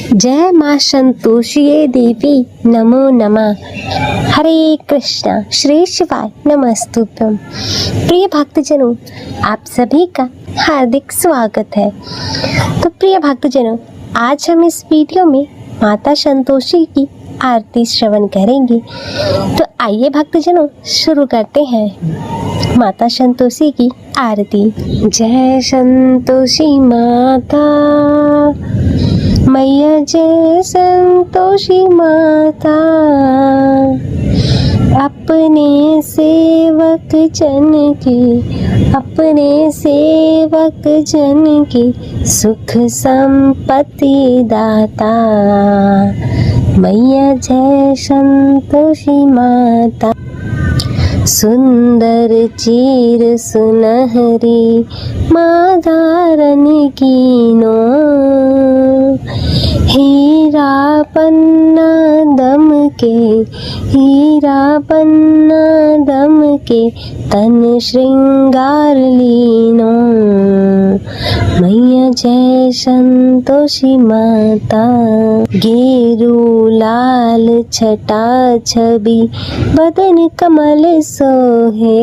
जय माँ संतोषिये देवी नमो नमः। हरे कृष्णा श्री शिवाय नमस्तुभ्यम। प्रिय भक्तजनों, आप सभी का हार्दिक स्वागत है। तो प्रिय भक्तजनों, आज हम इस वीडियो में माता संतोषी की आरती श्रवण करेंगे। तो आइए भक्तजनों शुरू करते हैं माता संतोषी की आरती। जय संतोषी माता मैया, जय संतोषी माता, अपने सेवक जन की सुख संपत्ति दाता। मैया जय संतोषी माता, सुंदर चीर सुनहरी माँ धारण कीनो, हीरा पन्ना दम के तन श्रृंगार लीनो। मैया जय संतोषी माता, गेरू लाल छटा छवि बदन कमल सोहे।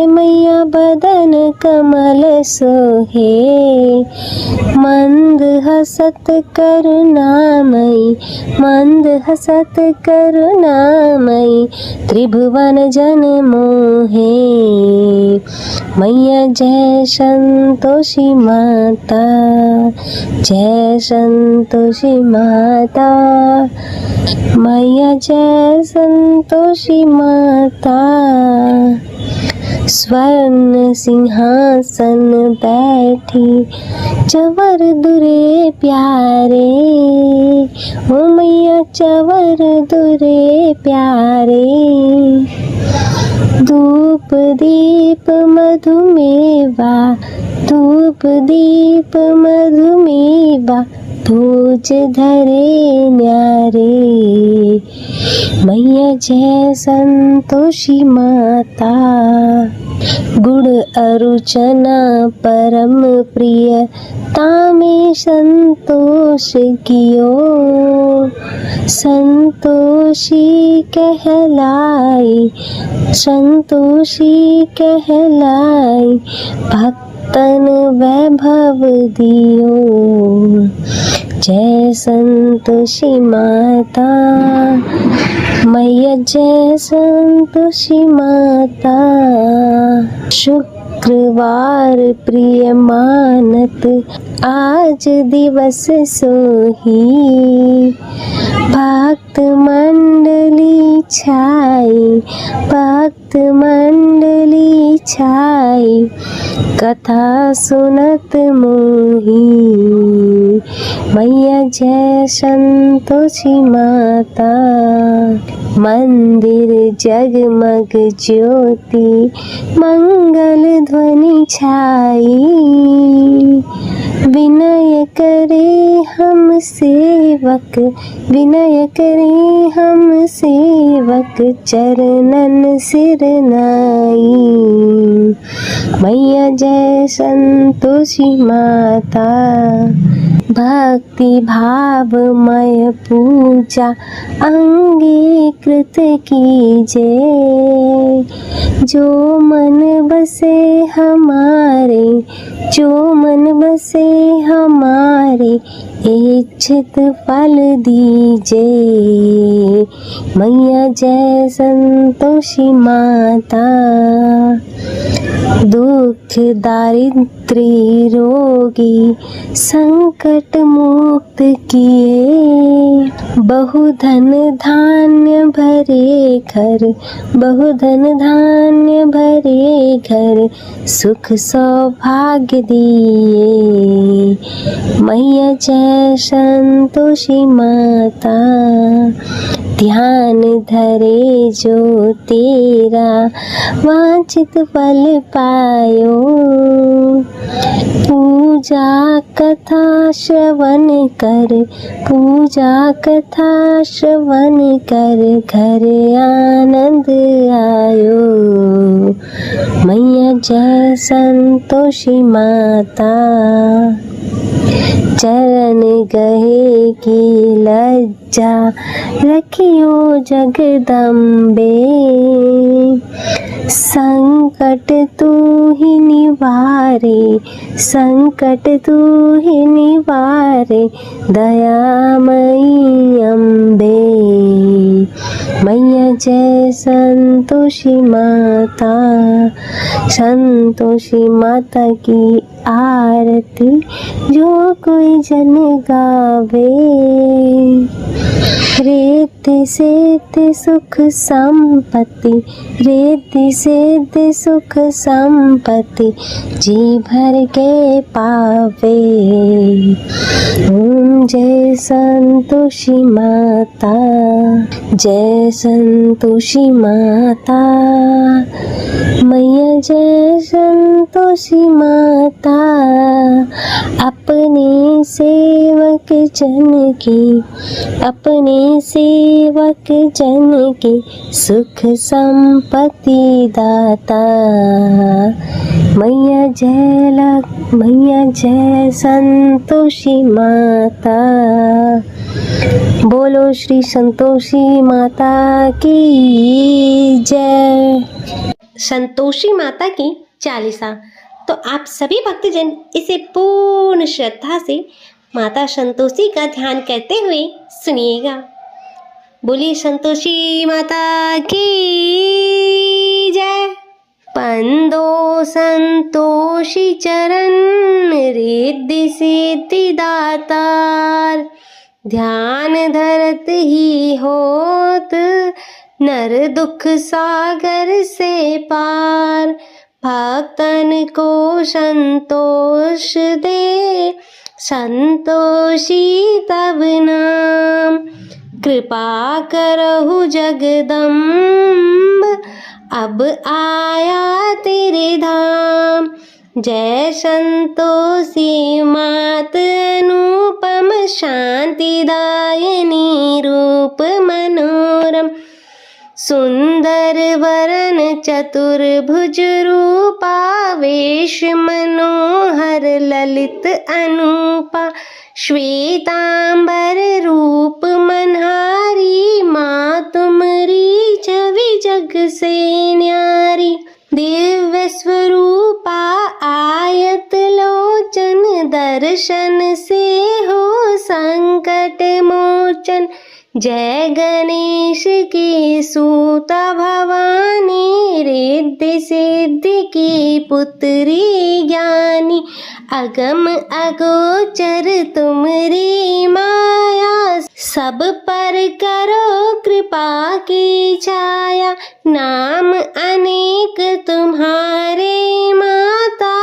मैया बदन कमल सोहे, मंद हसत करुणामयी त्रिभुवन जन मोहे। मैया जय संतोषी माता, जय संतोषी माता, मैया जय संतोषी माता। स्वर्ण सिंहासन बैठी चवर दुरे प्यारे, ओ मैया चवर दुरे प्यारे। धूप दीप मधुमेवा भोज धरे न्यारे। मैया जय संतोषी माता, गुड़ अरुचना परम प्रिय तामे संतोष कियो। संतोषी कहलाई भक्तन वैभव दियो। जय संतोषी माता, मैया जय संतोषी माता। शुक्रवार प्रिय मानत आज दिवस सोही, भक्त मंडली छाई कथा सुनत मोही। मैया जय संतोषी माता, मंदिर जगमग ज्योति मंगल ध्वनि छाई। विनय करे हम सेवक चरणन सिर नाई। मैया जय संतोषी माता, भक्ति भावमय पूजा अंगीकृत कीजे। जो मन बसे हमारे इच्छित फल दीजे। मैया जय संतोषी माता, दुख दारिद्र्य रोगी संकट मुक्त किए। बहुधन धान्य भरे घर सुख सौभाग्य दिए। मैया जय संतोषी माता, ध्यान धरे जो तेरा वांछित फल पायो। पूजा कथा श्रवण कर घर आनंद आयो। मैया जय संतोषी माता। चरण गहे की लज्जा रखियो जगदम्बे। संकट तू ही निवारे, संकट तू ही निवारे, दयामयी अम्बे। मैया जय संतोषी माता, संतोषी माता की आरती जो कोई जन गावे। रिद्धि सिद्धि सुख संपत्ति, रिद्धि सिद्धि सुख संपत्ति, जी भर के पावे। ओम जय संतोषी माता, जय संतोषी माता, मैया जय संतोषी माता। अपने सेवक जन की, अपने सेवक जन की सुख संपत्ति दाता। मैया जय संतोषी माता। बोलो श्री संतोषी माता की जय। संतोषी माता की चालीसा तो आप सभी भक्तजन इसे पूर्ण श्रद्धा से माता संतोषी का ध्यान करते हुए सुनिएगा। बोलिए संतोषी माता की जय। पंदो संतोषी चरण रिद्धि सिद्धि दातार, ध्यान धरत ही होत नर दुख सागर से पार। भक्तन को संतोष दे संतोषी तब नाम। कृपा करहु जगदम्ब अब आया तेरे धाम। जय संतोषी मात अनुपम शांतिदायिनी रूप मनोरम। सुंदर वरन चतुर्भुज रूपा वेश मनोहर ललित अनूपा। श्वेतांबर रूप मनहारी माँ तुमरी छवि जग से न्यारी। दिव्य स्वरूपा आयत लोचन दर्शन से हो संकट मोचन। जय गणेश की सूता भवानी रिद्धि सिद्धि की पुत्री ज्ञानी। अगम अगोचर तुमरी माया सब पर करो कृपा की छाया। नाम अनेक तुम्हारे माता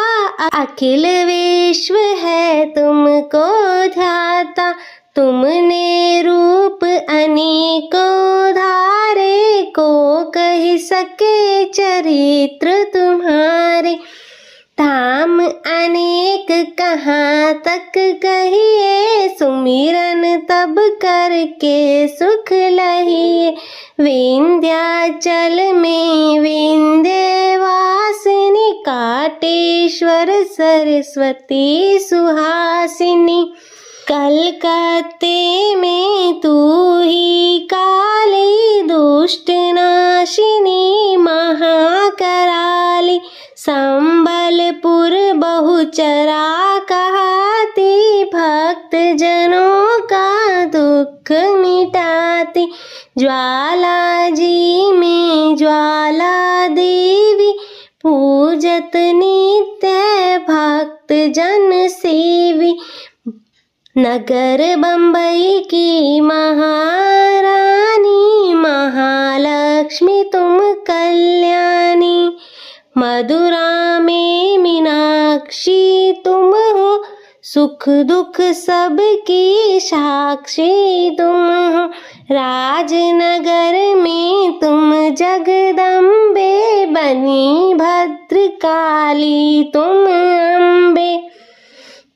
अखिल विश्व है तुमको ध्याता। तुमने रूप अनेकों धारे को कह सके चरित्र तुम्हारे। धाम अनेक कहाँ तक कहिए सुमिरन तब करके सुख लहिए। विंध्याचल में विंध्यवासिनी काटेश्वर सरस्वती सुहासिनी। कलकत्ते में तू ही काली दुष्ट नाशिनी महाकराली। संबलपुर बहुचरा कहाती भक्त जनों का दुख मिटाती। ज्वाला जी में ज्वाला देवी पूजत नित्य भक्त जन सेवी। नगर बम्बई की महारानी महालक्ष्मी तुम कल्याणी। मधुरा में मीनाक्षी तुम हो सुख दुख सबकी साक्षी तुम हो। राजनगर में तुम जगदम्बे बनी भद्रकाली तुम अम्बे।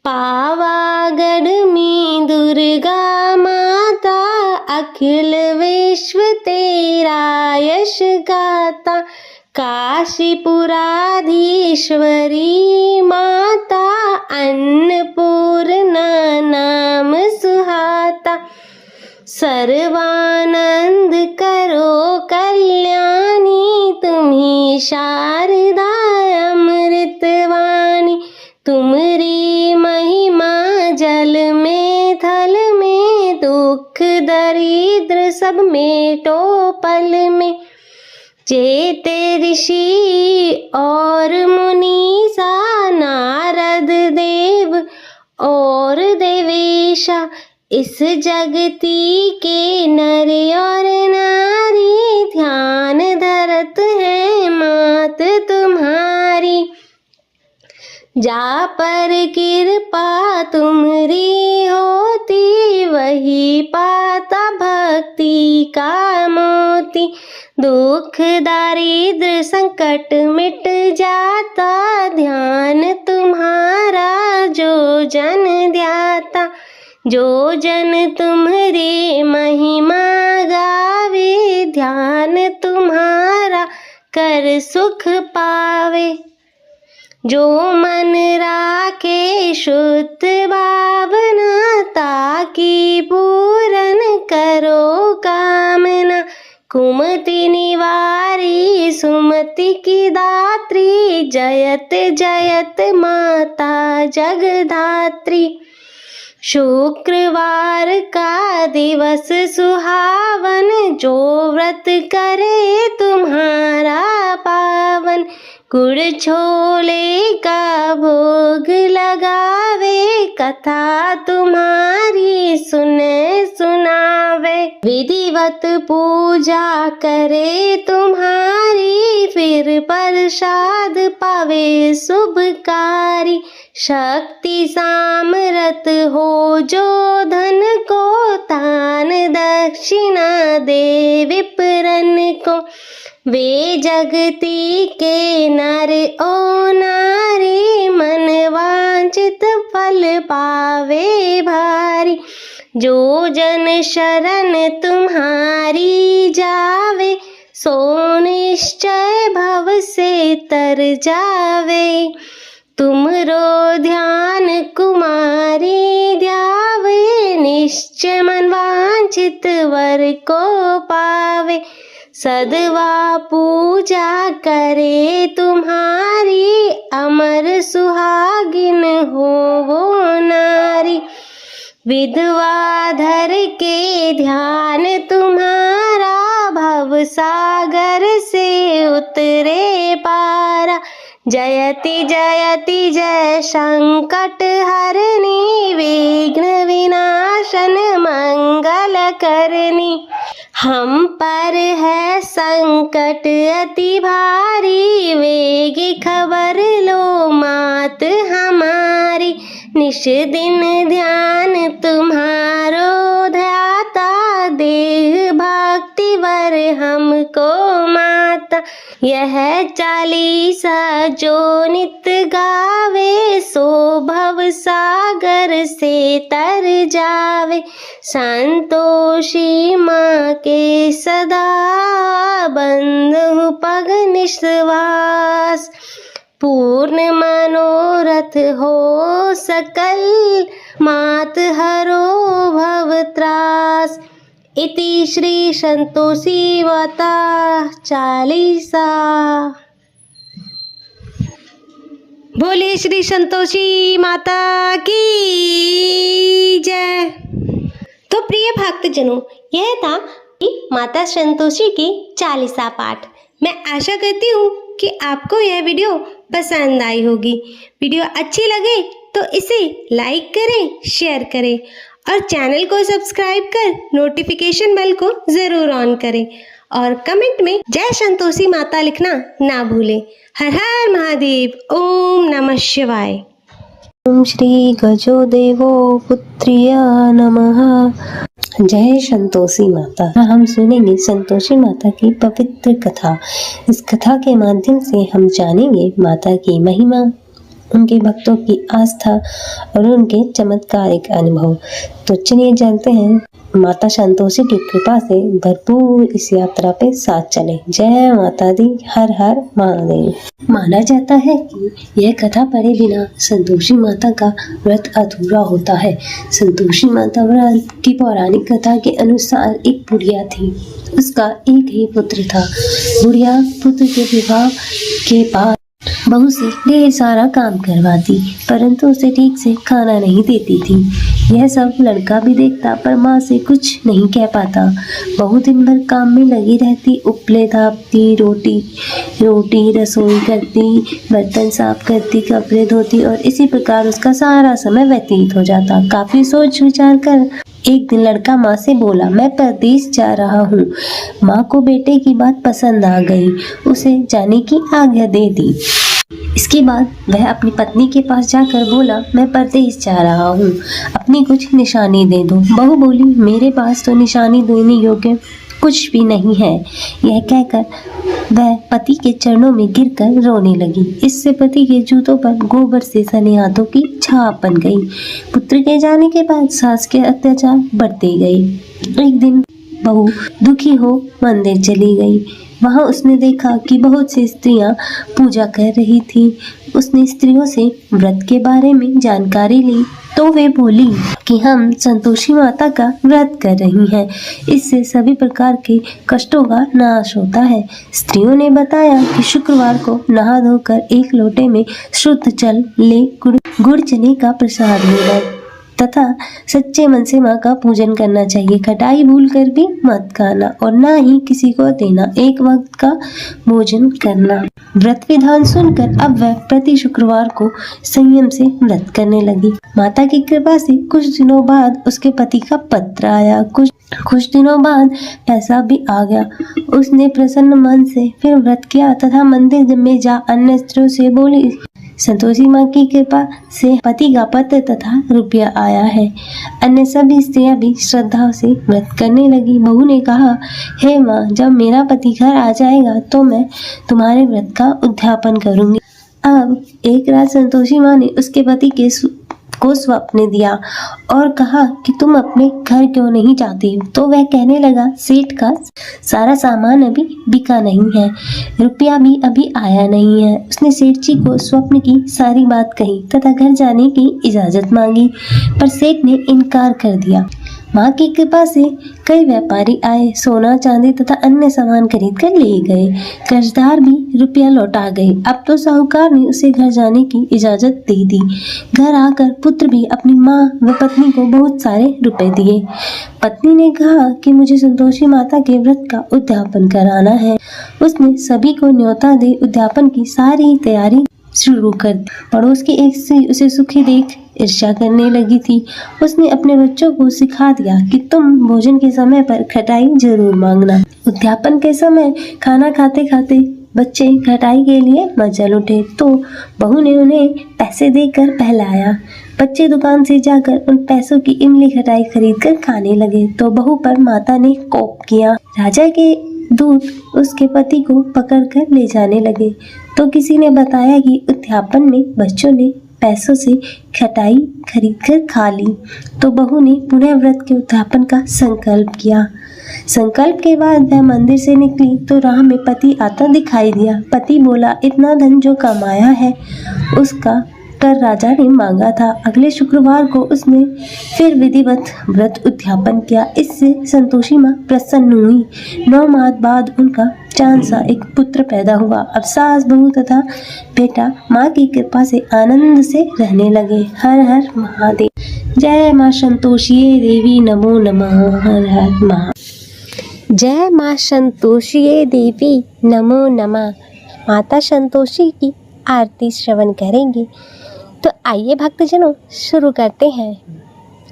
पावागढ़ में दुर्गा माता अखिल विश्व तेरा यश गाता। काशीपुराधीश्वरी माता अन्नपूर्णा नाम सुहाता। सर्वानंद करो कल्याणी तुम्ही शारदा अमृतवाणी। तुमरी महिमा जल में थल में दुख दरिद्र सब मेटो पल में। चेते ऋषि और मुनीसा नारद देव और देवेशा। इस जगती के नर और नारी ध्यान धरत है मात तुम्हारी। जा पर कृपा तुम्हारी होती वही पाता भक्ति का मोती। दुख दारिद्र संकट मिट जाता ध्यान तुम्हारा जो जन ध्याता। जो जन तुम्हारी महिमा गावे ध्यान तुम्हारा कर सुख पावे। जो मन राखे शुद्ध भावना ताकि पूरन करो कामना। कुमति निवारी सुमति की दात्री जयत जयत माता जगधात्री। शुक्रवार का दिवस सुहावन जो व्रत करे तुम्हारा पावन। गुड़ छोले का भोग लगावे कथा तुम्हारी सुने सुनावे। विधिवत पूजा करे तुम्हारी फिर प्रसाद पावे शुभकारी। शक्ति सामर्थ हो जो धन को दान दक्षिणा दे विप्रन को। वे जगती के नर ओ नारी मन वांछित फल पावे भारी। जो जन शरण तुम्हारी जावे सो निश्चय भव से तर जावे। तुमरो ध्यान कुमारी ध्यावे निश्चय मन वांछित वर को पावे। सदवा पूजा करे तुम्हारी अमर सुहागिन हो वो नारी। विधवा धर के ध्यान तुम्हारा भव सागर से उतरे पारा। जयति जयति जय संकट हरणी विघ्न विनाशन मंगल करनी। हम पर है संकट अति भारी वेग खबर लो मात हमारी। निश दिन ध्यान तुम्हारो ध्याता देह भक्ति वर हमको माता। यह चालीसा जो नित गावे सो भव सागर से तर जावे। संतोषी माँ के सदा बंधु पग निश्वास। पूर्ण मनोरथ हो सकल मात हरो भव त्रास। इति श्री संतोषी माता चालीसा। बोलिए श्री संतोषी माता की जय। तो प्रिय भक्तजनों, यह था माता संतोषी की चालीसा पाठ। मैं आशा करती हूँ कि आपको यह वीडियो पसंद आई होगी। वीडियो अच्छी लगे तो इसे लाइक करें, शेयर करें और चैनल को सब्सक्राइब कर नोटिफिकेशन बेल को ज़रूर ऑन करें और कमेंट में जय संतोषी माता लिखना ना भूलें। हर हर महादेव। ओम नमः शिवाय। ओम श्री गजो देवो पुत्र्य नमः। जय संतोषी माता। हम सुनेंगे संतोषी माता की पवित्र कथा। इस कथा के माध्यम से हम जानेंगे माता की महिमा, उनके भक्तों की आस्था और उनके चमत्कारिक अनुभव। तो चलिए जानते हैं माता संतोषी की कृपा से भरपूर इस यात्रा पे साथ चले। जय माता दी, हर हर महादेव। माना जाता है कि यह कथा पढ़े बिना संतोषी माता का व्रत अधूरा होता है। संतोषी माता व्रत की पौराणिक कथा के अनुसार एक बुढ़िया थी। उसका एक ही पुत्र था। बुढ़िया पुत्र के विवाह के बाद बहू से ढेर सारा काम करवाती, परंतु उसे ठीक से खाना नहीं देती थी। यह सब लड़का भी देखता, पर माँ से कुछ नहीं कह पाता। बहू दिन भर काम में लगी रहती, उपले थापती, रोटी रसोई करती, बर्तन साफ करती, कपड़े धोती और इसी प्रकार उसका सारा समय व्यतीत हो जाता। काफी सोच विचार कर एक दिन लड़का माँ से बोला, मैं परदेश जा रहा हूँ। माँ को बेटे की बात पसंद आ गई, उसे जाने की आज्ञा दे दी। इसके बाद वह अपनी पत्नी के पास जाकर बोला, मैं परदेश जा रहा हूँ, अपनी कुछ निशानी दे दो। बहू बोली, मेरे पास तो निशानी देने योग्य कुछ भी नहीं है। यह कहकर वह पति के चरणों में गिरकर रोने लगी। इससे पति के जूतों पर गोबर से सने हाथों की छाप बन गई। पुत्र के जाने के बाद सास के अत्याचार बढ़ते गए। एक दिन बहू दुखी हो मंदिर चली गई। वहां उसने देखा कि बहुत सी स्त्रियां पूजा कर रही थी। उसने स्त्रियों से व्रत के बारे में जानकारी ली तो वे बोली कि हम संतोषी माता का व्रत कर रही हैं, इससे सभी प्रकार के कष्टों का नाश होता है। स्त्रियों ने बताया कि शुक्रवार को नहा धोकर एक लोटे में शुद्ध जल ले गुड़ चने का प्रसाद लेना तथा सच्चे मन से माँ का पूजन करना चाहिए। खटाई भूल कर भी मत खाना और ना ही किसी को देना। एक वक्त का भोजन करना। व्रत विधान सुनकर अब वह प्रति शुक्रवार को संयम से व्रत करने लगी। माता की कृपा से कुछ दिनों बाद उसके पति का पत्र आया। कुछ दिनों बाद पैसा भी आ गया। उसने प्रसन्न मन से फिर व्रत किया तथा मंदिर में जा अन्य स्त्रियों से बोली, संतोषी माँ की कृपा से पति का पत्र तथा रुपया आया है। अन्य सभी स्त्रियां भी श्रद्धा से व्रत करने लगी। बहू ने कहा, हे माँ, जब मेरा पति घर आ जाएगा तो मैं तुम्हारे व्रत का उद्यापन करूंगी। अब एक रात संतोषी माँ ने उसके पति को स्वप्न दिया और कहा कि तुम अपने घर क्यों नहीं जाती। तो वह कहने लगा, सेठ का सारा सामान अभी बिका नहीं है, रुपया भी अभी आया नहीं है। उसने सेठ जी को स्वप्न की सारी बात कही तथा घर जाने की इजाजत मांगी, पर सेठ ने इनकार कर दिया। माँ की कृपा से कई व्यापारी आए, सोना चांदी तथा अन्य सामान खरीद कर ले गए। कर्जदार भी रुपया लौटा गए। अब तो साहूकार ने उसे घर जाने की इजाजत दे दी। घर आकर पुत्र भी अपनी माँ व पत्नी को बहुत सारे रुपए दिए। पत्नी ने कहा कि मुझे संतोषी माता के व्रत का उद्यापन कराना है। उसने सभी को न्योता दे उद्यापन की सारी तैयारी शुरू कर दी। पड़ोस की एक स्त्री उसे सुखी देख ईर्ष्या करने लगी थी। उसने अपने बच्चों को सिखा दिया कि तुम भोजन के समय पर खटाई जरूर मांगना। उद्यापन के समय खाना खाते खाते बच्चे खटाई के लिए मचल उठे तो बहू ने उन्हें पैसे देकर बहलाया। बच्चे दुकान से जाकर उन पैसों की इमली खटाई खरीद कर खाने लगे तो बहू पर माता ने कोप किया। राजा के दूत उसके पति को पकड़कर ले जाने लगे तो किसी ने बताया कि उद्यापन में बच्चों ने पैसों से खटाई खरीद कर खा ली। तो बहू ने पुनः व्रत के उद्यापन का संकल्प किया। संकल्प के बाद वह मंदिर से निकली तो राह में पति आता दिखाई दिया। पति बोला, इतना धन जो कमाया है उसका कर राजा ने मांगा था। अगले शुक्रवार को उसने फिर विधिवत व्रत उद्यापन किया। इससे संतोषी माँ प्रसन्न हुई। 9 माह बाद उनका चांद सा एक पुत्र पैदा हुआ। अब सास बहू तथा बेटा माँ की कृपा से आनंद से रहने लगे। हर हर महादेव। जय माँ संतोषी देवी, नमो नमः। हर हर महादेव। जय माँ संतोषी देवी, नमो नमः। माता संतोषी की आरती श्रवण करेंगे। तो आइए भक्तजनों शुरू करते हैं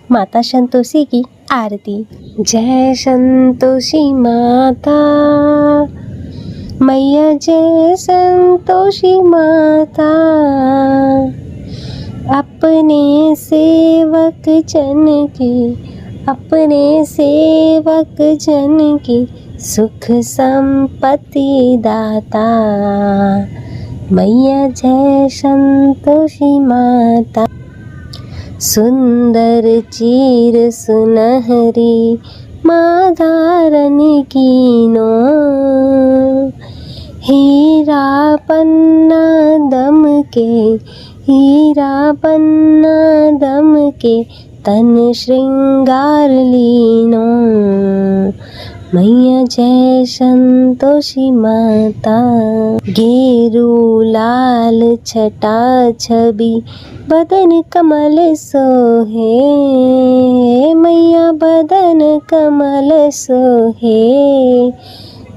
माता संतोषी की आरती। जय संतोषी माता मैया, जय संतोषी माता, अपने सेवक जन की सुख संपत्ति दाता। मैया जय संतोषी माता। सुंदर चीर सुनहरी माँ धारण कीनो, हीरा पन्ना दम के, हीरा पन्ना दम के तन श्रृंगार लीनो। मैया जय संतोषी माता। गेरू लाल छटा छवि बदन कमल सोहे, मैया बदन कमल सोहे।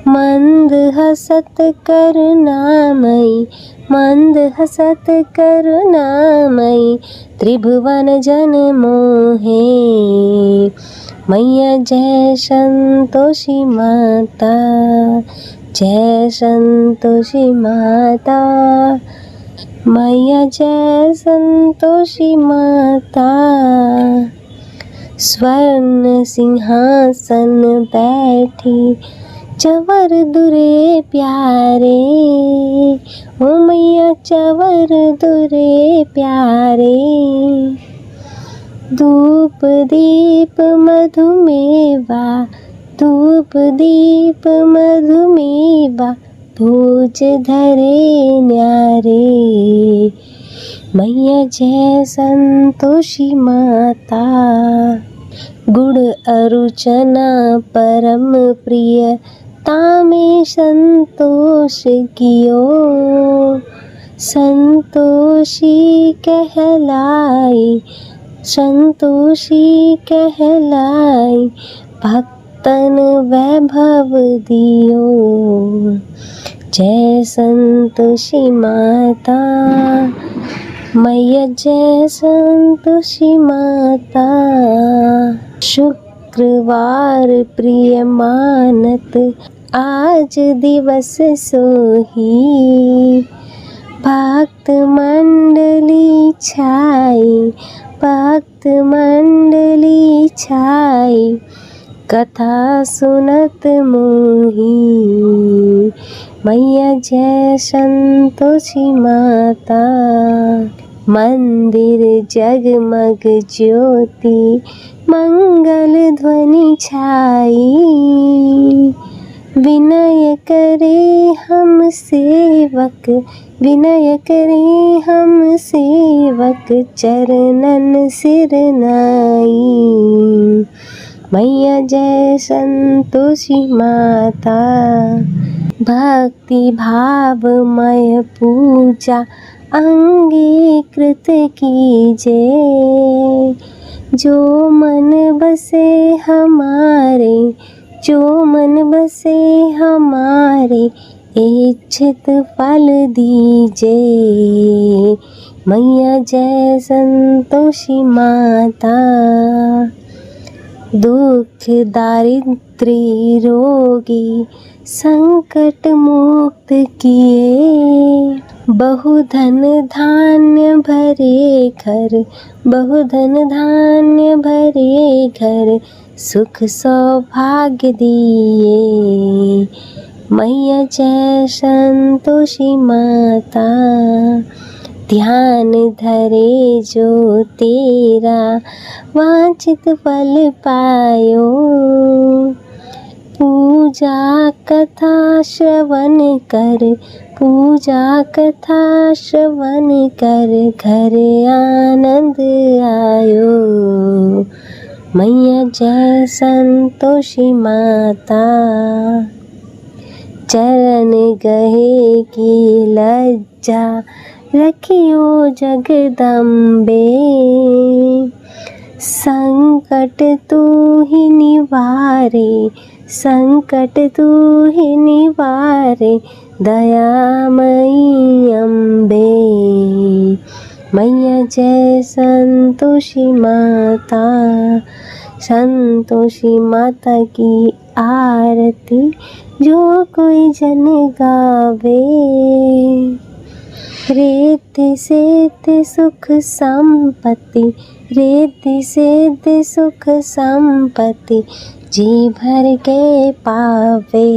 मंद हसत करुणामयी, मंद हसत करुणामयी त्रिभुवन जन मोहे। मैया जय संतोषी माता, जय संतोषी माता। मैया जय संतोषी माता। स्वर्ण सिंहासन बैठी चवर दुरे प्यारे, ओ मैया चवर दुरे प्यारे। धूप दीप मधुमेवा, धूप दीप मधुमेवा भोज धरे न्यारे। मैया जय संतोषी माता। गुड़ अरुचना परम प्रिय तामे संतोष कियो, संतोषी कहलाई, संतोषी कहलाई भक्तन वैभव दियो। जय संतोषी माता। मैया जय संतोषी माता। शुक्रवार प्रिय मानत आज दिवस सोही, भक्त मंडली छाई, भक्त मंडली छाई कथा सुनत मोही। मैया जय संतोषी माता। मंदिर जगमग ज्योति मंगल ध्वनि छाई, विनय करे हम सेवक, विनय करे हम सेवक चरणन सिर नाई। मैया जय संतोषी माता। भक्ति भावमय पूजा अंगीकृत कीजे, जो मन बसे हमारे, जो मन बसे हमारे इच्छित फल दीजे। मैया जय संतोषी माता। दुख दारिद्र्य रोगी संकट मुक्त किए, बहुधन धान्य भरे घर, बहुधन धान्य भरे घर सुख सौभाग्य दिए। मैया जय संतोषी माता। ध्यान धरे जो तेरा वांछित फल पायो, पूजा कथा श्रवण कर, पूजा कथा श्रवण कर घर आनंद आयो। मैया जय संतोषी माता। चरण गहे की लज्जा रखियो जगदम्बे, संकट तू ही निवारे, संकट तू ही निवारे दयामयी अम्बे। मैया जय संतोषी माता। संतोषी माता की आरती जो कोई जन गावे, रिद्धि सिद्धि सुख संपत्ति, रिद्धि सिद्धि सुख संपत्ति जी भर के पावे।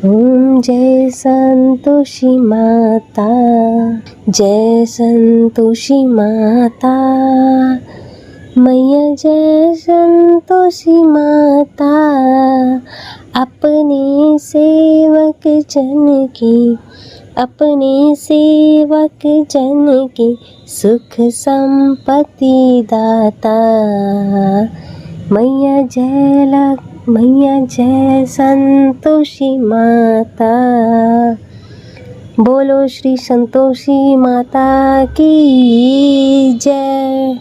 ओम जय संतोषी माता, जय संतोषी माता, मैया जय संतोषी माता। अपने सेवक जन की, अपने सेवक जन की सुख संपत्ति दाता। मैया जय संतोषी माता। बोलो श्री संतोषी माता की जय।